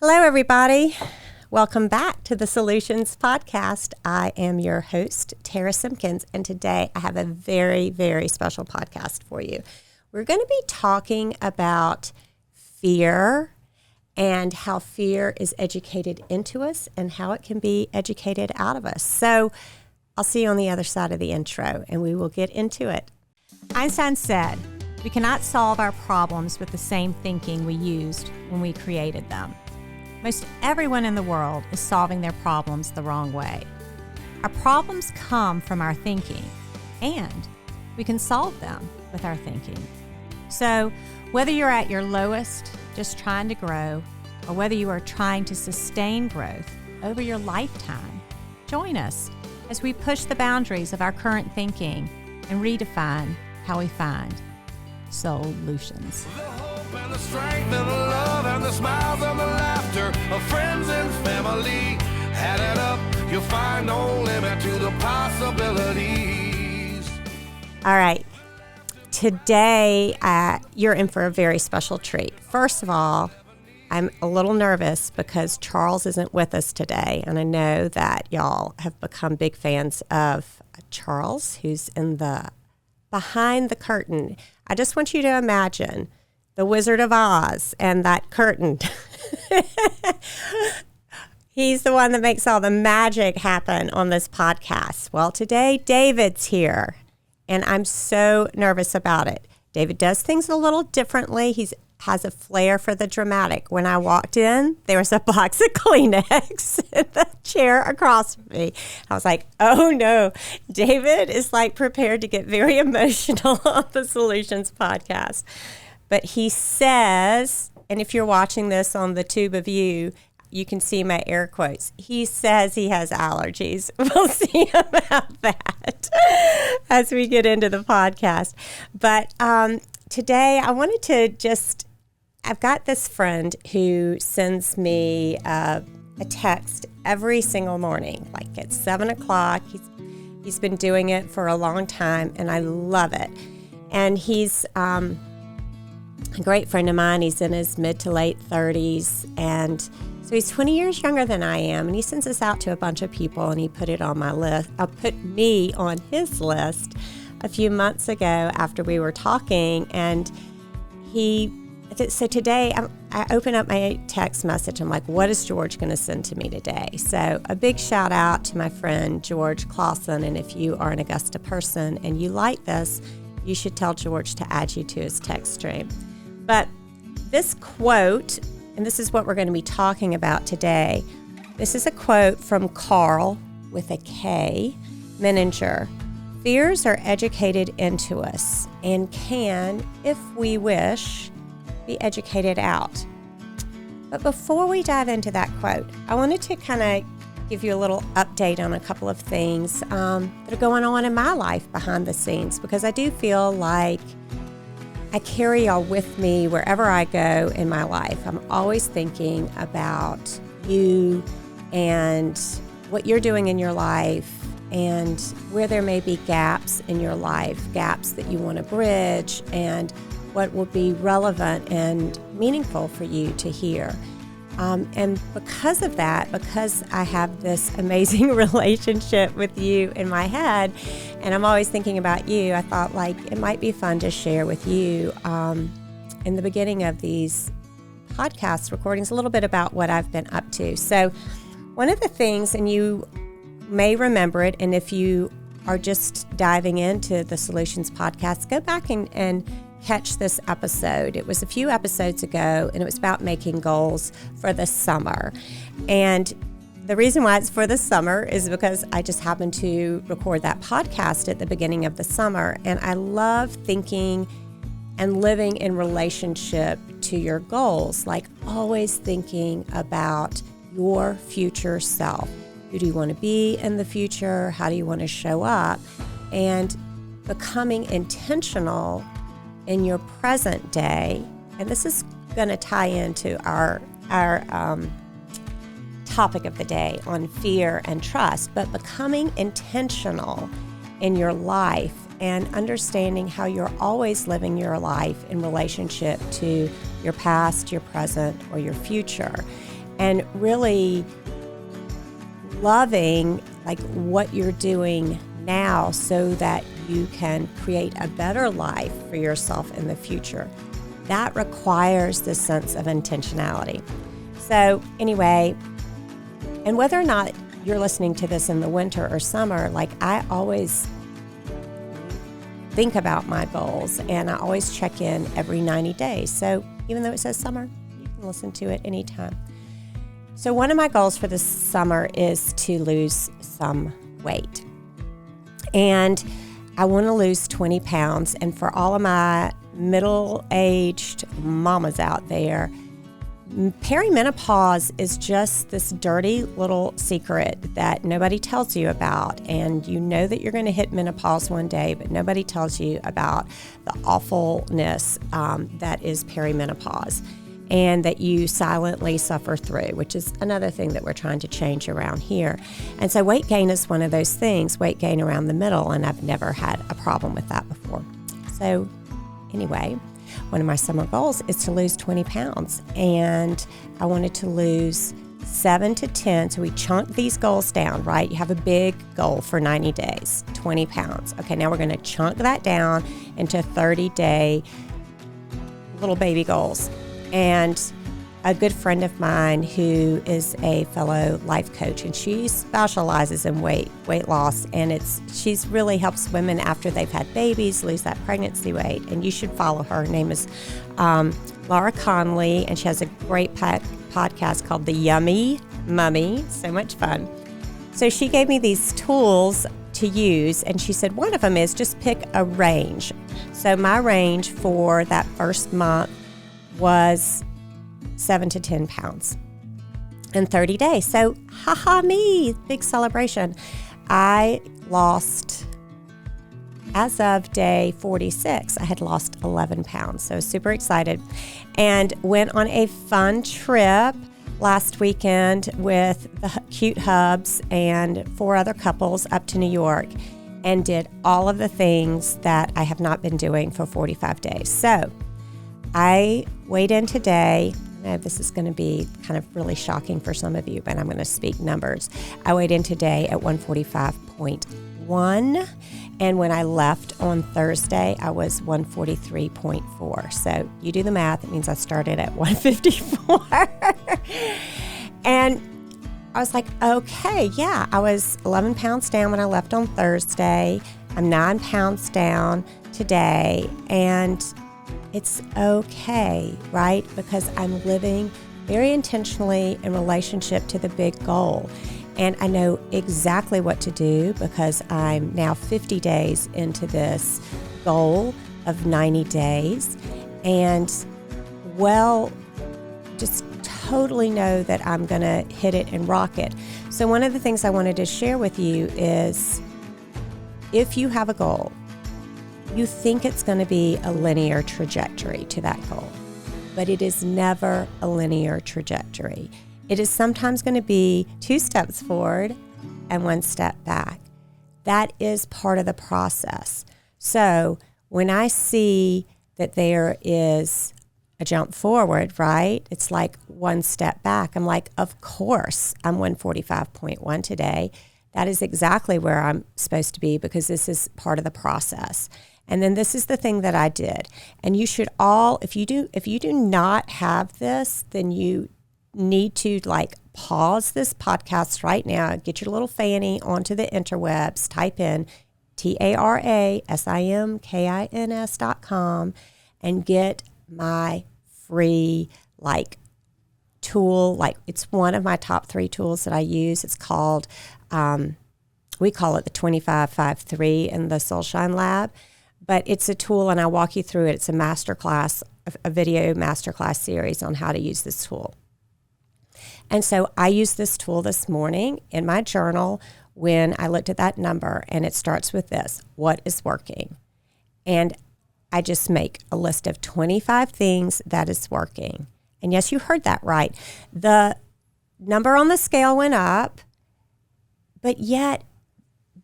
Hello, everybody. Welcome back to the Soul-u-tions podcast. I am your host, Tara Simkins, and today I have a very, very special podcast for you. We're going to be talking about fear and how fear is educated into us and how it can be educated out of us. So I'll see you on the other side of the intro, and we will get into it. Einstein said, "We cannot solve our problems with the same thinking we used when we created them." Most everyone in the world is solving their problems the wrong way. Our problems come from our thinking, and we can solve them with our thinking. So, whether you're at your lowest, just trying to grow, or whether you are trying to sustain growth over your lifetime, join us as we push the boundaries of our current thinking and redefine how we find Soul-u-tions. And the strength and the love and the smiles and the laughter of friends and family. Add it up, you'll find no limit to the possibilities. All right. Today, you're in for a very special treat. First of all, I'm a little nervous because Charles isn't with us today, and I know that y'all have become big fans of Charles, who's in the behind the curtain. I just want you to imagine the Wizard of Oz and that curtain. He's the one that makes all the magic happen on this podcast. Well, today David's here, and I'm so nervous about it. David does things a little differently. He has a flair for the dramatic. When I walked in, there was a box of Kleenex in the chair across from me. I was like, oh no, David is like prepared to get very emotional on the Soul-u-tions podcast. But he says, and if you're watching this on the tube of you can see my air quotes. He says he has allergies. We'll see about that as we get into the podcast. But today I wanted to I've got this friend who sends me a text every single morning, like at 7 o'clock. He's been doing it for a long time, and I love it. And he's a great friend of mine. He's in his mid to late 30s, and so he's 20 years younger than I am, and he sends this out to a bunch of people, and he put it on my list. Put me on his list a few months ago after we were talking, and so today I open up my text message. I'm like, what is George going to send to me today? So a big shout out to my friend George Clausen, and if you are an Augusta person and you like this, you should tell George to add you to his text stream. But this quote, and this is what we're going to be talking about today, this is a quote from Carl, with a K, Menninger. Fears are educated into us and can, if we wish, be educated out. But before we dive into that quote, I wanted to kind of give you a little update on a couple of things that are going on in my life behind the scenes, because I do feel like I carry y'all with me wherever I go in my life. I'm always thinking about you and what you're doing in your life and where there may be gaps in your life, gaps that you want to bridge, and what will be relevant and meaningful for you to hear. And because of that, because I have this amazing relationship with you in my head, and I'm always thinking about you, I thought like it might be fun to share with you in the beginning of these podcast recordings a little bit about what I've been up to. So one of the things, and you may remember it, and if you are just diving into the Soul-u-tions podcast, go back and catch this episode. It was a few episodes ago, and it was about making goals for the summer. And the reason why it's for the summer is because I just happened to record that podcast at the beginning of the summer, and I love thinking and living in relationship to your goals, like always thinking about your future self. Who do you want to be in the future? How do you want to show up? And becoming intentional in your present day, and this is going to tie into our topic of the day on fear and trust, but becoming intentional in your life and understanding how you're always living your life in relationship to your past, your present, or your future. and really loving like what you're doing now so that you can create a better life for yourself in the future. That requires this sense of intentionality. So anyway, and whether or not you're listening to this in the winter or summer, like I always think about my goals and I always check in every 90 days. So even though it says summer, you can listen to it anytime. So one of my goals for this summer is to lose some weight. And I want to lose 20 pounds. And for all of my middle-aged mamas out there, perimenopause is just this dirty little secret that nobody tells you about. And you know that you're going to hit menopause one day, but nobody tells you about the awfulness that is perimenopause, and that you silently suffer through, which is another thing that we're trying to change around here. And so weight gain is one of those things, weight gain around the middle, and I've never had a problem with that before. So anyway, one of my summer goals is to lose 20 pounds, and I wanted to lose 7 to 10. So we chunk these goals down, right? You have a big goal for 90 days, 20 pounds. Okay, now we're going to chunk that down into 30-day little baby goals. And a good friend of mine who is a fellow life coach, and she specializes in weight loss, and she's really helps women after they've had babies lose that pregnancy weight. And you should follow her. Her name is Laura Conley, and she has a great podcast called The Yummy Mummy. So much fun. So she gave me these tools to use, and she said one of them is just pick a range. So my range for that first month was 7 to 10 pounds in 30 days. So, me, big celebration. I lost, as of day 46, I had lost 11 pounds. So super excited, and went on a fun trip last weekend with the Cute Hubs and 4 other couples up to New York, and did all of the things that I have not been doing for 45 days. So I weighed in today. I know this is going to be kind of really shocking for some of you, but I'm going to speak numbers. I weighed in today at 145.1, and when I left on Thursday, I was 143.4. So you do the math. It means I started at 154. And I was like, okay, yeah, I was 11 pounds down when I left on Thursday. I'm 9 pounds down today, and it's okay, right? Because I'm living very intentionally in relationship to the big goal. And I know exactly what to do because I'm now 50 days into this goal of 90 days. And just totally know that I'm going to hit it and rock it. So one of the things I wanted to share with you is if you have a goal, you think it's going to be a linear trajectory to that goal, but it is never a linear trajectory. It is sometimes going to be 2 steps forward and 1 step back. That is part of the process. So when I see that there is a jump forward, right? It's like 1 step back. I'm like, of course, I'm 145.1 today. That is exactly where I'm supposed to be because this is part of the process. And then this is the thing that I did. And you should all, if you do not have this, then you need to pause this podcast right now, get your little fanny onto the interwebs, type in TARASIMKINS.com and get my free tool. It's one of my top 3 tools that I use. It's called, we call it the 2553 in the Soul-u-tions Lab. But it's a tool, and I walk you through it. It's a masterclass, a video masterclass series on how to use this tool. And so I used this tool this morning in my journal when I looked at that number, and it starts with this: what is working? And I just make a list of 25 things that is working. And yes, you heard that right. The number on the scale went up, but yet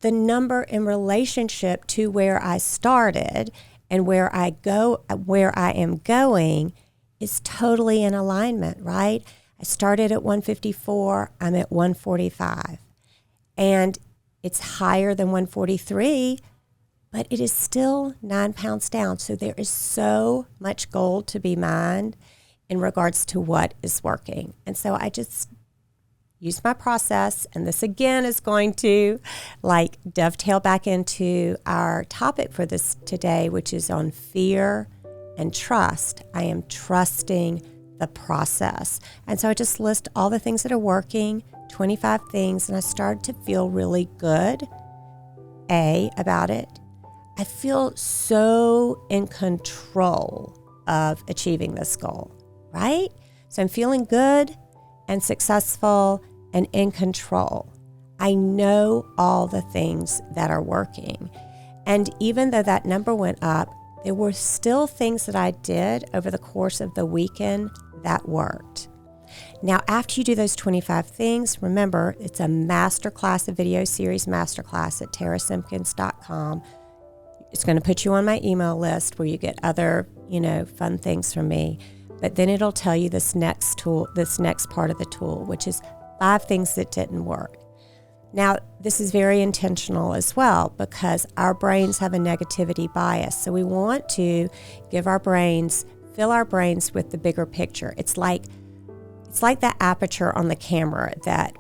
the number in relationship to where I started and where I am going is totally in alignment, right? I started at 154, I'm at 145. And it's higher than 143, but it is still 9 pounds down. So there is so much gold to be mined in regards to what is working. And so I just use my process, and this again is going to like dovetail back into our topic for this today, which is on fear and trust. I am trusting the process. And so I just list all the things that are working, 25 things, and I started to feel really good, about it. I feel so in control of achieving this goal, right? So I'm feeling good and successful and in control. I know all the things that are working. And even though that number went up, there were still things that I did over the course of the weekend that worked. Now, after you do those 25 things, remember, it's a masterclass, a video series masterclass at tarasimkins.com. It's going to put you on my email list where you get other, fun things from me. But then it'll tell you this next part of the tool, which is 5 things that didn't work. Now, this is very intentional as well because our brains have a negativity bias. So we want to fill our brains with the bigger picture. It's like that aperture on the camera that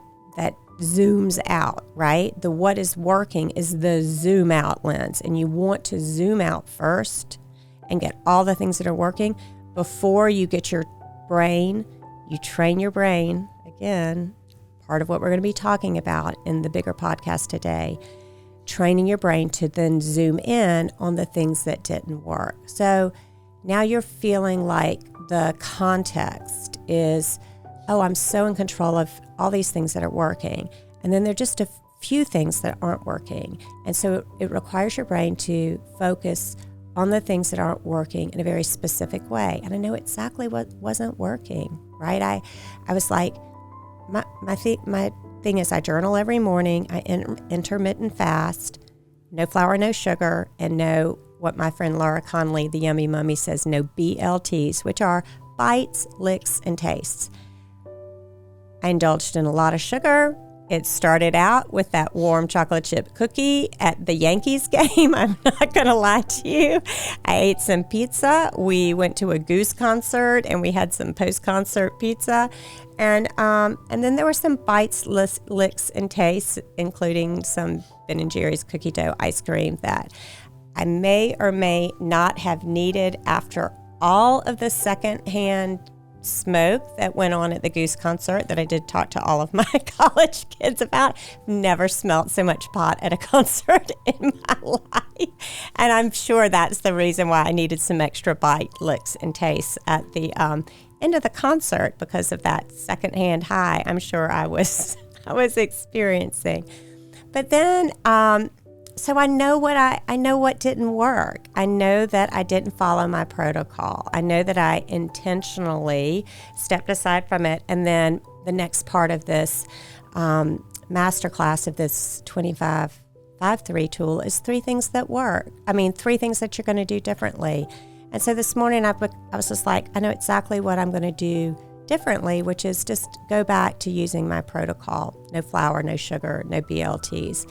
zooms out, right? The what is working is the zoom out lens, and you want to zoom out first and get all the things that are working before you get your brain. You train your brain, again, part of what we're going to be talking about in the bigger podcast today, training your brain to then zoom in on the things that didn't work. So now you're feeling like the context is, oh, I'm so in control of all these things that are working. And then there are just a few things that aren't working. And so it requires your brain to focus on the things that aren't working in a very specific way. And I know exactly what wasn't working, right? I was like, my thing is I journal every morning. I intermittent fast, no flour, no sugar, and no, what my friend Laura Conley, the Yummy Mummy, says, no BLTs, which are bites, licks, and tastes. I indulged in a lot of sugar. It started out with that warm chocolate chip cookie at the Yankees game. I'm not going to lie to you. I ate some pizza. We went to a Goose concert and we had some post-concert pizza. And then there were some bites, licks, and tastes, including some Ben & Jerry's cookie dough ice cream that I may or may not have needed after all of the secondhand smoke that went on at the Goose concert that I did talk to all of my college kids about. Never smelled so much pot at a concert in my life. And I'm sure that's the reason why I needed some extra bite, licks, and tastes at the end of the concert because of that secondhand high I'm sure I was experiencing. But then so I know what didn't work. I know that I didn't follow my protocol. I know that I intentionally stepped aside from it. And then the next part of this masterclass of this 25-5-3 tool is 3 things that work. 3 things that you're going to do differently. And so this morning I was just like, I know exactly what I'm going to do differently, which is just go back to using my protocol. No flour, no sugar, no BLTs.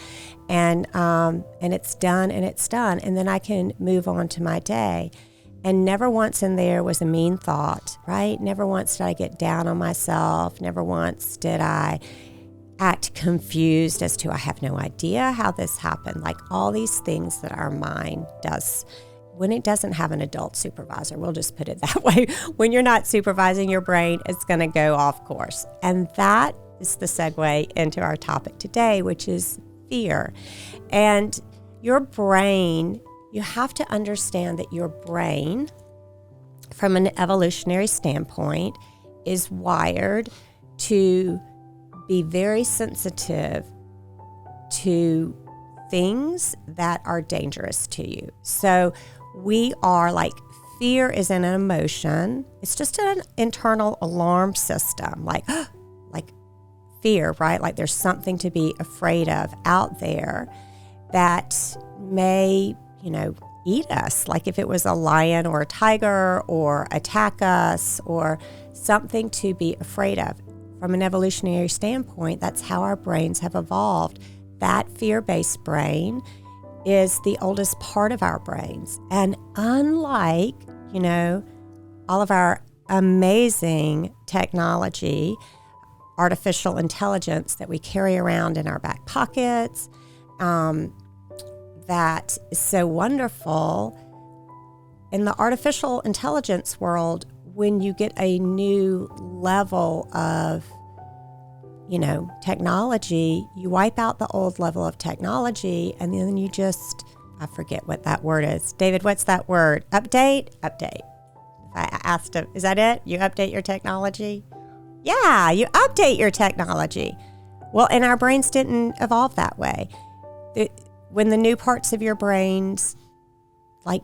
And it's done and it's done. And then I can move on to my day. And never once in there was a mean thought, right? Never once did I get down on myself. Never once did I act confused as to I have no idea how this happened. Like all these things that our mind does when it doesn't have an adult supervisor. We'll just put it that way. When you're not supervising your brain, it's going to go off course. And that is the segue into our topic today, which is fear. And your brain, you have to understand that your brain, from an evolutionary standpoint, is wired to be very sensitive to things that are dangerous to you. So we are like, fear is an emotion. It's just an internal alarm system, like fear, right? Like there's something to be afraid of out there that may, eat us, like if it was a lion or a tiger or attack us or something to be afraid of. From an evolutionary standpoint, that's how our brains have evolved. That fear-based brain is the oldest part of our brains. And unlike, all of our amazing technology, artificial intelligence that we carry around in our back pockets, that is so wonderful. In the artificial intelligence world, when you get a new level of, technology, you wipe out the old level of technology, and then you just, I forget what that word is. David, what's that word? Update? Update. I asked him, is that it? You update your technology? Yeah, you update your technology. Well, and our brains didn't evolve that way. When the new parts of your brains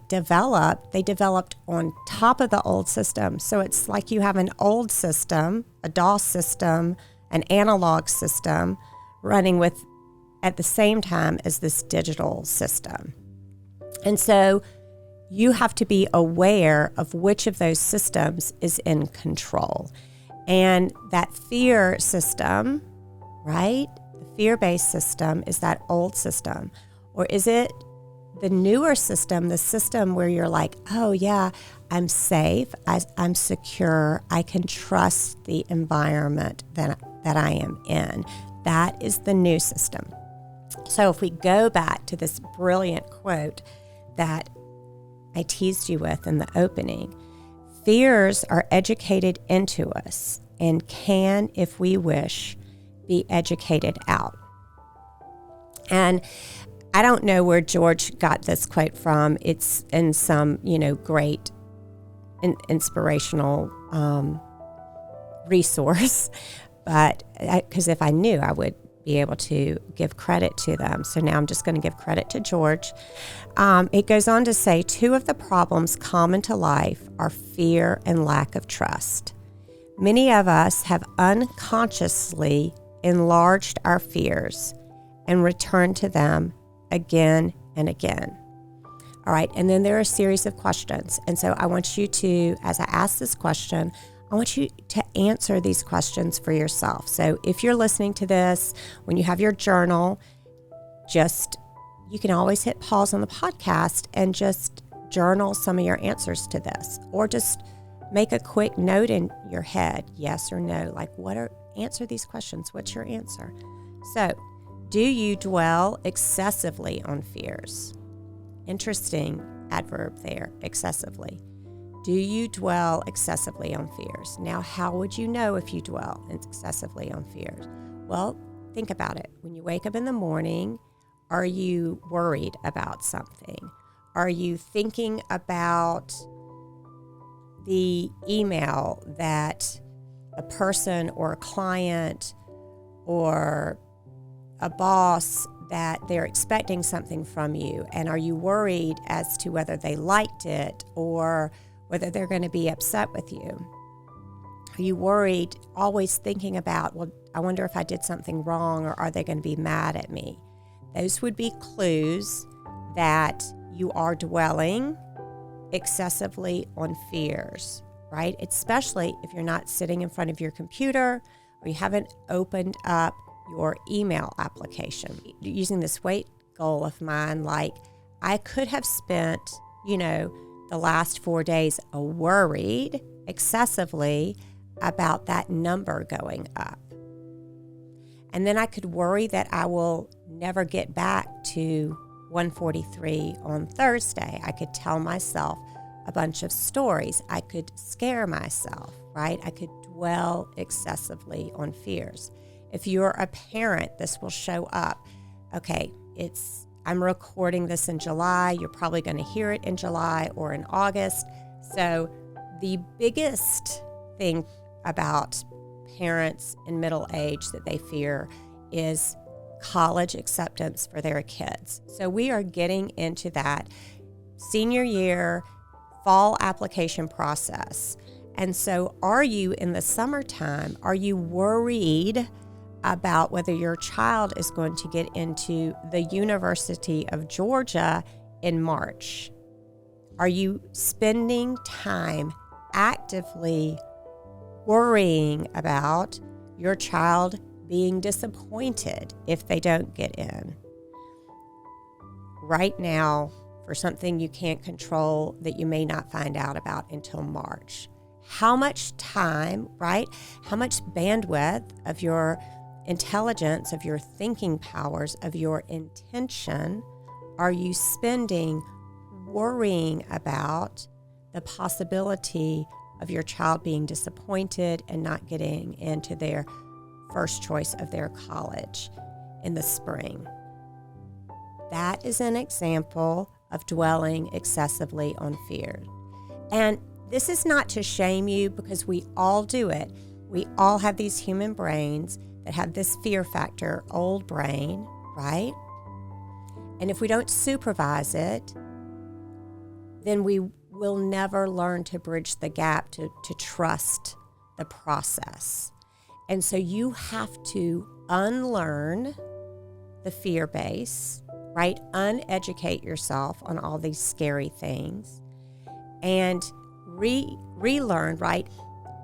developed, they developed on top of the old system. So it's like you have an old system, a DOS system, an analog system running with at the same time as this digital system. And so you have to be aware of which of those systems is in control. And that fear system, right? The fear-based system is that old system. Or is it the newer system, the system where you're like, oh yeah, I'm safe, I'm secure, I can trust the environment that I am in. That is the new system. So if we go back to this brilliant quote that I teased you with in the opening, fears are educated into us and can, if we wish, be educated out. And I don't know where George got this quote from. It's in some, great inspirational resource, but because if I knew, I would be able to give credit to them. So now I'm just going to give credit to George. It goes on to say, 2 of the problems common to life are fear and lack of trust. Many of us have unconsciously enlarged our fears and returned to them again and again. All right, and then there are a series of questions. And so I want you to, as I ask this question, I want you to answer these questions for yourself. So if you're listening to this, when you have your journal, you can always hit pause on the podcast and just journal some of your answers to this, or just make a quick note in your head, yes or no, answer these questions. What's your answer? So, do you dwell excessively on fears? Interesting adverb there, excessively. Do you dwell excessively on fears? Now, how would you know if you dwell excessively on fears? Well, think about it. When you wake up in the morning, are you worried about something? Are you thinking about the email that a person or a client or a boss that they're expecting something from you, and are you worried as to whether they liked it or whether they're going to be upset with you? Are you worried, always thinking about, well, I wonder if I did something wrong, or are they going to be mad at me? Those would be clues that you are dwelling excessively on fears, right? Especially if you're not sitting in front of your computer or you haven't opened up your email application. Using this weight goal of mine, I could have spent, the last 4 days worried excessively about that number going up. And then I could worry that I will never get back to 143 on Thursday. I could tell myself a bunch of stories. I could scare myself, right? I could dwell excessively on fears. If you're a parent, this will show up. Okay, I'm recording this in July. You're probably going to hear it in July or in August. So the biggest thing about parents in middle age that they fear is college acceptance for their kids. So we are getting into that senior year fall application process. And so are you in the summertime, are you worried about whether your child is going to get into the University of Georgia in March? Are you spending time actively worrying about your child being disappointed if they don't get in? Right now, for something you can't control that you may not find out about until March. How much time, right? How much bandwidth of your intelligence, of your thinking powers, of your intention are you spending worrying about the possibility of your child being disappointed and not getting into their first choice of their college in the spring? That is an example of dwelling excessively on fear. And this is not to shame you, because we all do it. We all have these human brains that have this fear factor, old brain, right? And if we don't supervise it, then we will never learn to bridge the gap to trust the process. And so you have to unlearn the fear base, right? Uneducate yourself on all these scary things and relearn, right?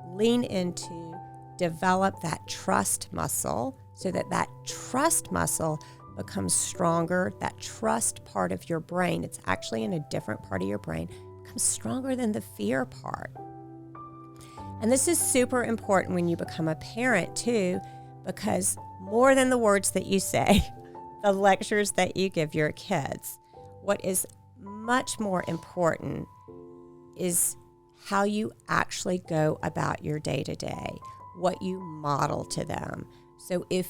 Lean into, develop that trust muscle so that that trust muscle becomes stronger. That trust part of your brain, it's actually in a different part of your brain, becomes stronger than the fear part. And this is super important when you become a parent too, because more than the words that you say, the lectures that you give your kids, what is much more important is how you actually go about your day-to-day, what you model to them. So if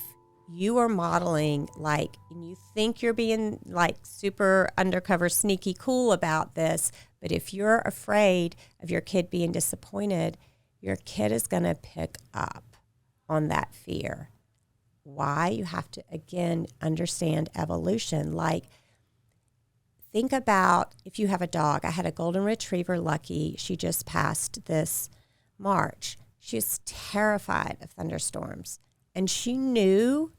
you are modeling like, and you think you're being like super undercover, sneaky cool about this, but if you're afraid of your kid being disappointed, your kid is going to pick up on that fear. Why? You have to, again, understand evolution. Like, think about if you have a dog. I had a golden retriever, Lucky. She just passed this March. She was terrified of thunderstorms. And she knew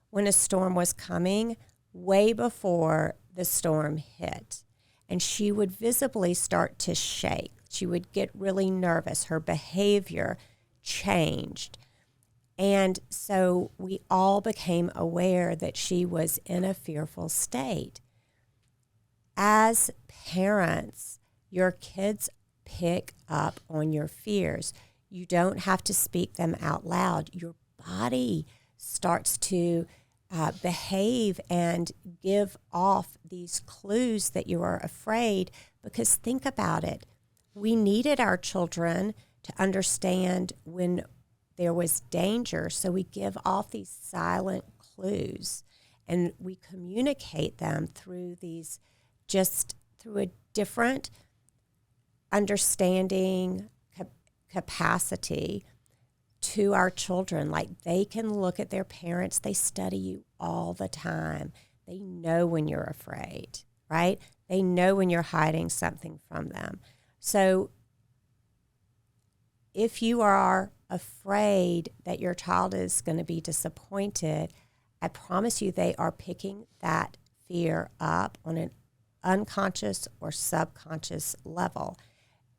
when a storm was coming way before the storm hit. And she would visibly start to shake. She would get really nervous. Her behavior changed. And so we all became aware that she was in a fearful state. As parents, your kids pick up on your fears. You don't have to speak them out loud. Your body starts to behave and give off these clues that you are afraid, because think about it. We needed our children to understand when there was danger, so we give off these silent clues and we communicate them through these, just through a different understanding capacity to our children. Like, they can look at their parents, they study you all the time. They know when you're afraid, right? They know when you're hiding something from them. So if you are afraid that your child is going to be disappointed, I promise you they are picking that fear up on an unconscious or subconscious level.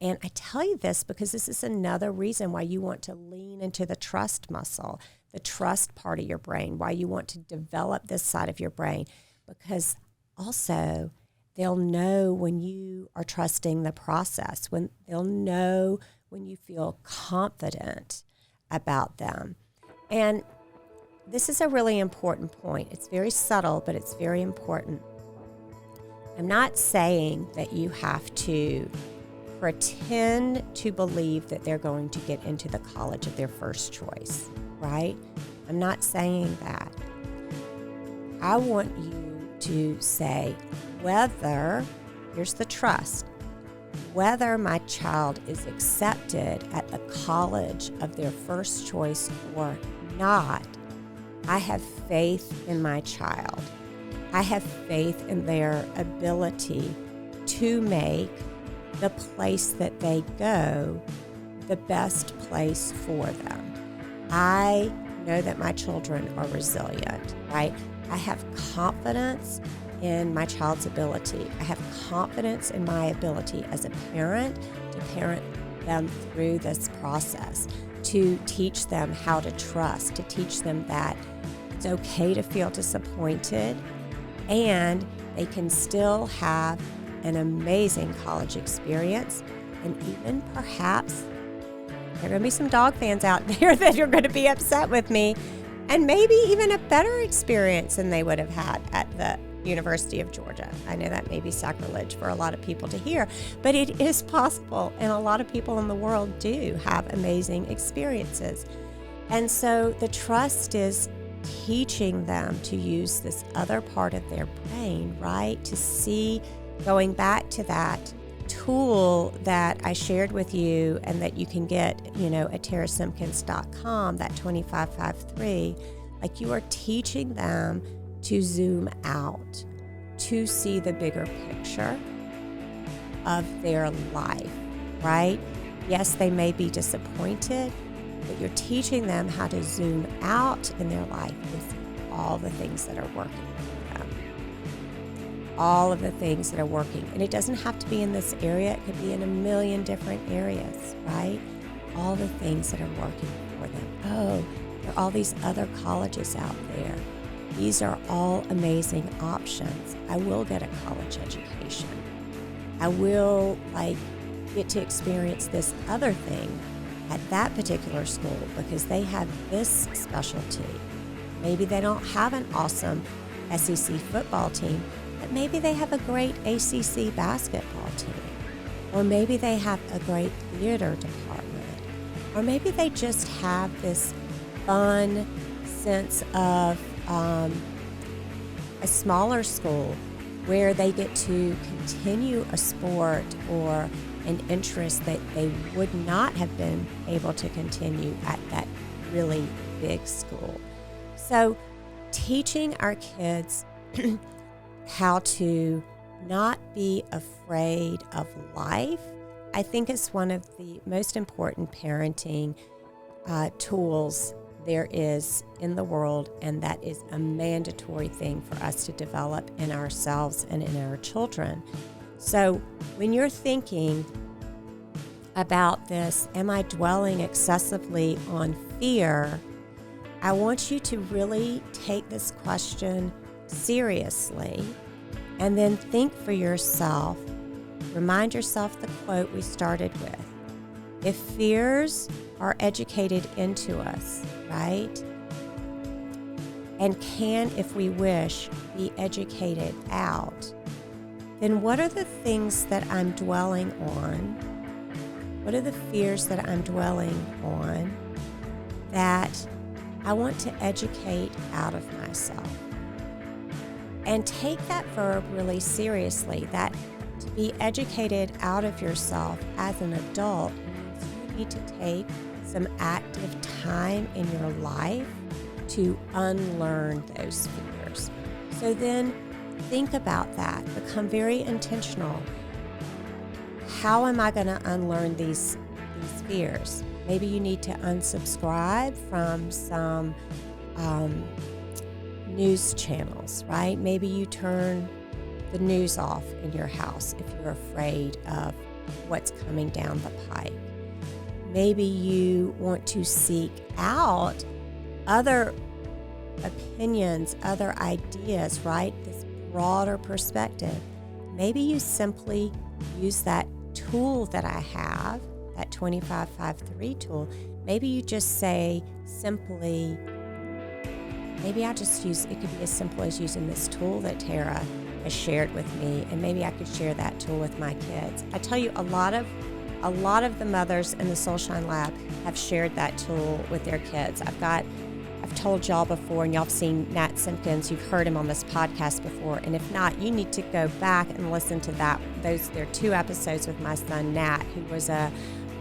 And I tell you this because this is another reason why you want to lean into the trust muscle, the trust part of your brain, why you want to develop this side of your brain, because also they'll know when you are trusting the process, when they'll know when you feel confident about them. And this is a really important point. It's very subtle, but it's very important. I'm not saying that you have to pretend to believe that they're going to get into the college of their first choice, right? I'm not saying that. I want you to say whether, here's the trust, whether my child is accepted at the college of their first choice or not, I have faith in my child. I have faith in their ability to make the place that they go the best place for them. I know that my children are resilient, right? I have confidence in my child's ability. I have confidence in my ability as a parent to parent them through this process, to teach them how to trust, to teach them that it's okay to feel disappointed, and they can still have an amazing college experience. And even perhaps there are going to be some dog fans out there that are going to be upset with me, and maybe even a better experience than they would have had at the University of Georgia. I know that may be sacrilege for a lot of people to hear, but it is possible, and a lot of people in the world do have amazing experiences. And so the trust is teaching them to use this other part of their brain, right? To see, going back to that tool that I shared with you and that you can get, at TaraSimkins.com, that 2553, like you are teaching them to zoom out, to see the bigger picture of their life, right? Yes, they may be disappointed, but you're teaching them how to zoom out in their life and see all the things that are working for them. All of the things that are working. And it doesn't have to be in this area. It could be in a million different areas, right? All the things that are working for them. Oh, there are all these other colleges out there. These are all amazing options. I will get a college education. I will get to experience this other thing at that particular school because they have this specialty. Maybe they don't have an awesome SEC football team, but maybe they have a great ACC basketball team. Or maybe they have a great theater department. Or maybe they just have this fun sense of a smaller school where they get to continue a sport or an interest that they would not have been able to continue at that really big school. So teaching our kids how to not be afraid of life, I think is one of the most important parenting tools there is in the world, and that is a mandatory thing for us to develop in ourselves and in our children. So when you're thinking about this, am I dwelling excessively on fear? I want you to really take this question seriously and then think for yourself. Remind yourself the quote we started with. If fears are educated into us, right? And can, if we wish, be educated out, then what are the things that I'm dwelling on? What are the fears that I'm dwelling on that I want to educate out of myself? And take that verb really seriously, that to be educated out of yourself as an adult means you need to take some active time in your life to unlearn those fears. So then think about that. Become very intentional. How am I going to unlearn these fears? Maybe you need to unsubscribe from some news channels, right? Maybe you turn the news off in your house if you're afraid of what's coming down the pike. Maybe you want to seek out other opinions, other ideas, right? This broader perspective. Maybe you simply use that tool that I have, that 2553 tool. Maybe you just say simply, maybe I'll just use, it could be as simple as using this tool that Tara has shared with me, and maybe I could share that tool with my kids. I tell you, a lot of the mothers in the Soul-Shine Lab have shared that tool with their kids. I've told y'all before, and y'all have seen Nat Simkins. You've heard him on this podcast before, and if not, you need to go back and listen to that. There are 2 episodes with my son Nat, who was a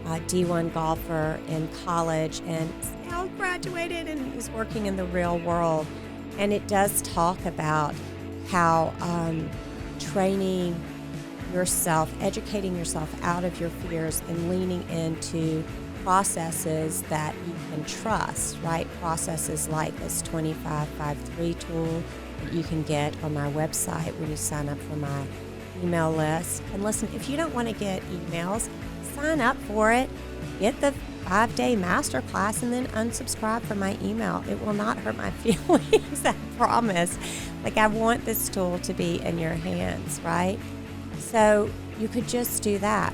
D1 golfer in college and now graduated and is working in the real world. And it does talk about how training yourself, educating yourself out of your fears and leaning into processes that you can trust, right? Processes like this 2553 tool, that you can get on my website when you sign up for my email list. And listen, if you don't want to get emails, sign up for it. Get the 5-day masterclass and then unsubscribe from my email. It will not hurt my feelings, I promise. Like, I want this tool to be in your hands, right? So you could just do that.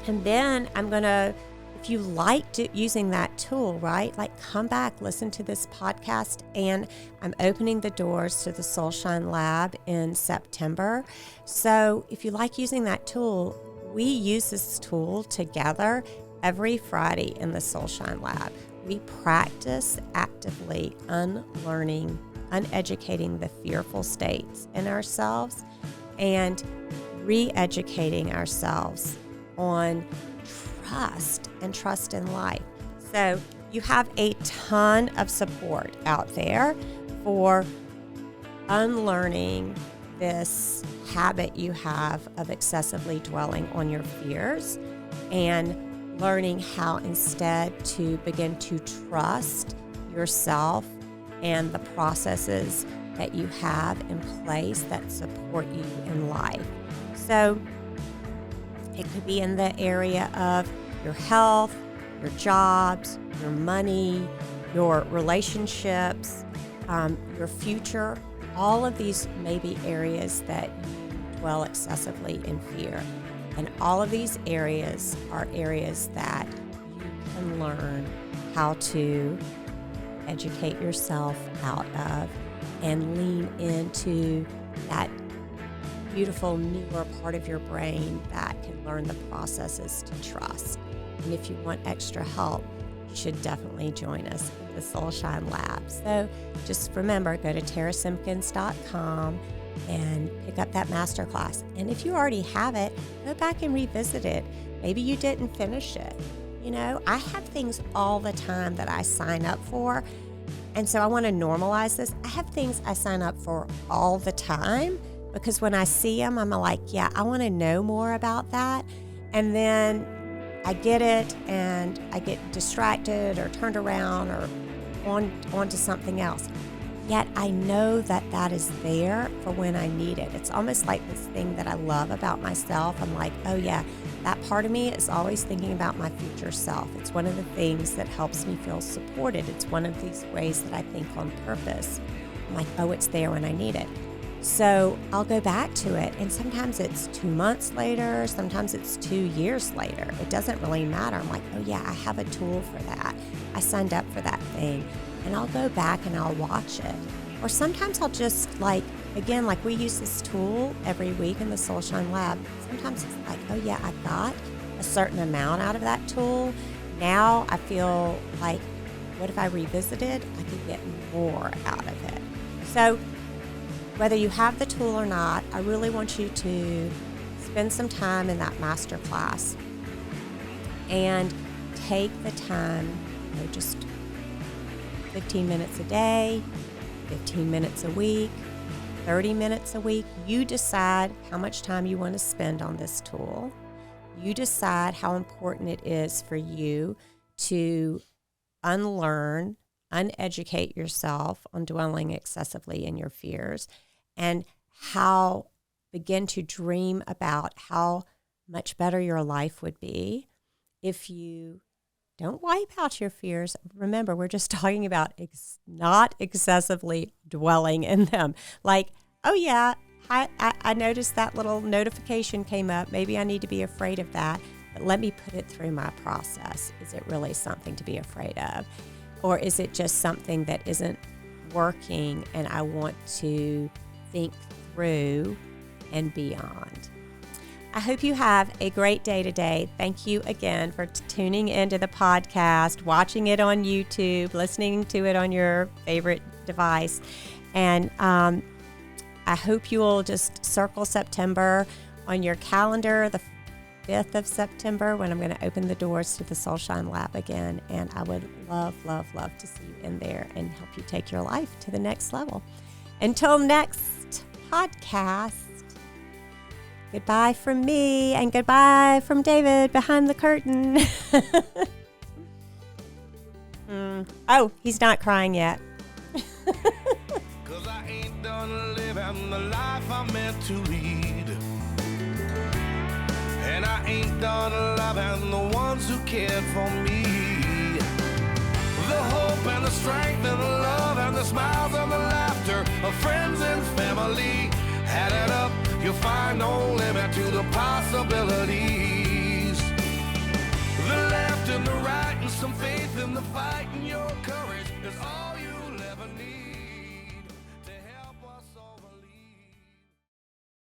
And then I'm going to, if you liked using that tool, right, like come back, listen to this podcast, and I'm opening the doors to the Soul-Shine Lab in September. So if you like using that tool, we use this tool together every Friday in the Soul-Shine Lab. We practice actively unlearning, uneducating the fearful states in ourselves and re-educating ourselves on trust and trust in life. So you have a ton of support out there for unlearning this habit you have of excessively dwelling on your fears and learning how instead to begin to trust yourself and the processes that you have in place that support you in life. So it could be in the area of your health, your jobs, your money, your relationships, your future. All of these may be areas that you dwell excessively in fear. And all of these areas are areas that you can learn how to educate yourself out of and lean into that beautiful newer part of your brain that can learn the processes to trust. And if you want extra help, you should definitely join us in the Soul-Shine Lab. So just remember, go to TaraSimkins.com and pick up that masterclass. And if you already have it, go back and revisit it. Maybe you didn't finish it. You know, I have things all the time that I sign up for. And so I want to normalize this. I have things I sign up for all the time because when I see them, I'm like, yeah, I want to know more about that. And then I get it and I get distracted or turned around or on to something else. Yet I know that that is there for when I need it. It's almost like this thing that I love about myself. I'm like, oh yeah, that part of me is always thinking about my future self. It's one of the things that helps me feel supported. It's one of these ways that I think on purpose. I'm like, oh, it's there when I need it. So I'll go back to it. And sometimes it's 2 months later, sometimes it's 2 years later. It doesn't really matter. I'm like, oh yeah, I have a tool for that. I signed up for that thing. And I'll go back and I'll watch it. Or sometimes I'll just again, we use this tool every week in the Soul-Shine Lab. Sometimes it's like, oh yeah, I got a certain amount out of that tool. Now I feel like, what if I revisited? I could get more out of it. So whether you have the tool or not, I really want you to spend some time in that master class and take the time, just 15 minutes a day, 15 minutes a week, 30 minutes a week. You decide how much time you want to spend on this tool. You decide how important it is for you to unlearn, uneducate yourself on dwelling excessively in your fears, and begin to dream about how much better your life would be if you don't wipe out your fears. Remember, we're just talking about not excessively dwelling in them. Like, oh yeah, I noticed that little notification came up. Maybe I need to be afraid of that, but let me put it through my process. Is it really something to be afraid of? Or is it just something that isn't working and I want to think through and beyond? I hope you have a great day today. Thank you again for tuning into the podcast, watching it on YouTube, listening to it on your favorite device. And I hope you will just circle September on your calendar, the 5th of September, when I'm going to open the doors to the Soul-Shine Lab again. And I would love, love, love to see you in there and help you take your life to the next level. Until next podcast, goodbye from me and goodbye from David behind the curtain. Oh, he's not crying yet. I ain't done living the life I'm meant to lead. And I ain't done loving the ones who cared for me. The hope and the strength and the love and the smiles and the laughter of friends and family. Add it up, you'll find no limit to the possibilities. The left and the right and some faith in the fight, and your courage is all you